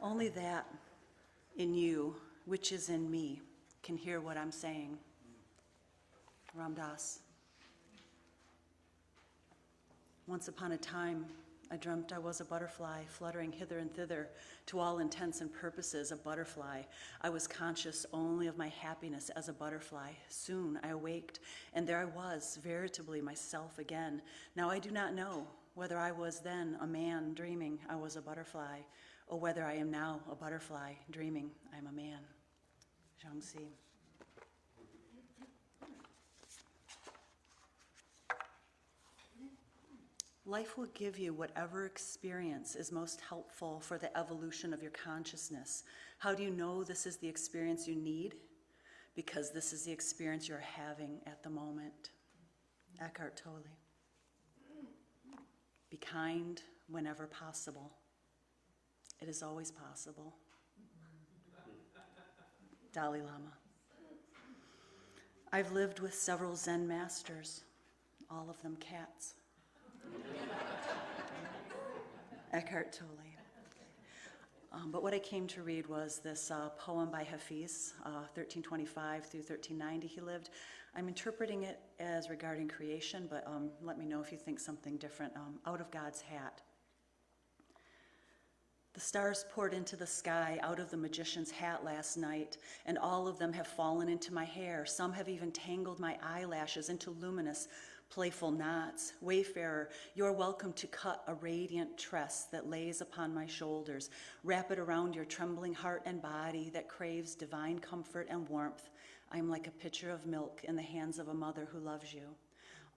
Only that in you, which is in me, can hear what I'm saying. Ram Dass. Once upon a time, I dreamt I was a butterfly, fluttering hither and thither, to all intents and purposes a butterfly. I was conscious only of my happiness as a butterfly. Soon I awaked, and there I was, veritably myself again. Now I do not know whether I was then a man dreaming I was a butterfly, or whether I am now a butterfly dreaming I am a man. Zhangxi. Life will give you whatever experience is most helpful for the evolution of your consciousness. How do you know this is the experience you need? Because this is the experience you're having at the moment. Eckhart Tolle. Be kind whenever possible. It is always possible. Dalai Lama. I've lived with several Zen masters, all of them cats. Eckhart Tolle. But what I came to read was this poem by Hafiz, 1325 through 1390 he lived. I'm interpreting it as regarding creation, but let me know if you think something different. Out of God's hat. The stars poured into the sky out of the magician's hat last night, and all of them have fallen into my hair. Some have even tangled my eyelashes into luminous, playful knots. Wayfarer, you're welcome to cut a radiant tress that lays upon my shoulders. Wrap it around your trembling heart and body that craves divine comfort and warmth. I'm like a pitcher of milk in the hands of a mother who loves you.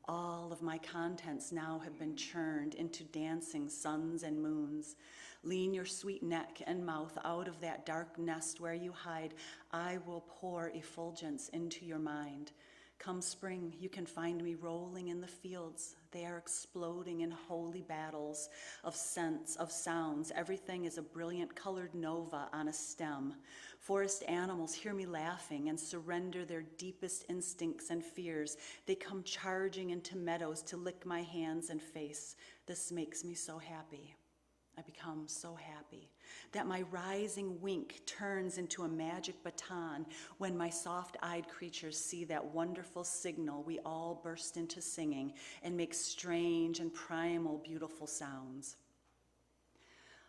All of my contents now have been churned into dancing suns and moons. Lean your sweet neck and mouth out of that dark nest where you hide. I will pour effulgence into your mind. Come spring, you can find me rolling in the fields. They are exploding in holy battles of scents, of sounds. Everything is a brilliant colored nova on a stem. Forest animals hear me laughing and surrender their deepest instincts and fears. They come charging into meadows to lick my hands and face. This makes me so happy. I become so happy that my rising wink turns into a magic baton when my soft-eyed creatures see that wonderful signal. We all burst into singing and make strange and primal, beautiful sounds.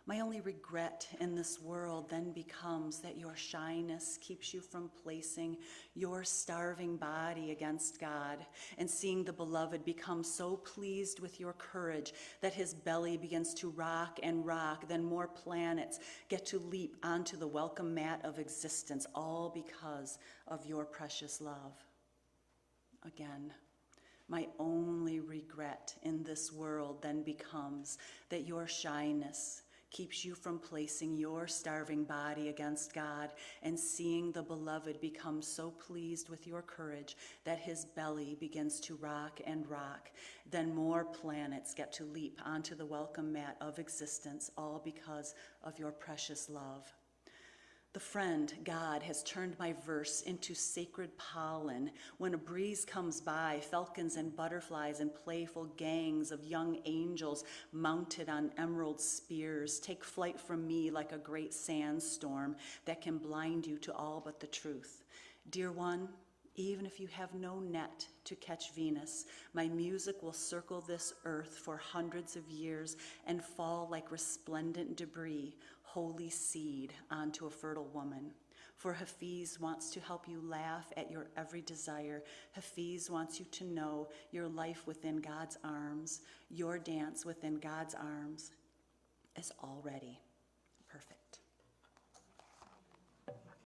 My only regret in this world then becomes that your shyness keeps you from placing your starving body against God and seeing the beloved become so pleased with your courage that his belly begins to rock and rock. Then more planets get to leap onto the welcome mat of existence, all because of your precious love. Again, my only regret in this world then becomes that your shyness keeps you from placing your starving body against God and seeing the beloved become so pleased with your courage that his belly begins to rock and rock. Then more planets get to leap onto the welcome mat of existence, all because of your precious love. The friend, God, has turned my verse into sacred pollen. When a breeze comes by, falcons and butterflies and playful gangs of young angels mounted on emerald spears take flight from me like a great sandstorm that can blind you to all but the truth. Dear one, even if you have no net to catch Venus, my music will circle this earth for hundreds of years and fall like resplendent debris, holy seed, onto a fertile woman. For Hafiz wants to help you laugh at your every desire. Hafiz wants you to know your life within God's arms, your dance within God's arms is already perfect.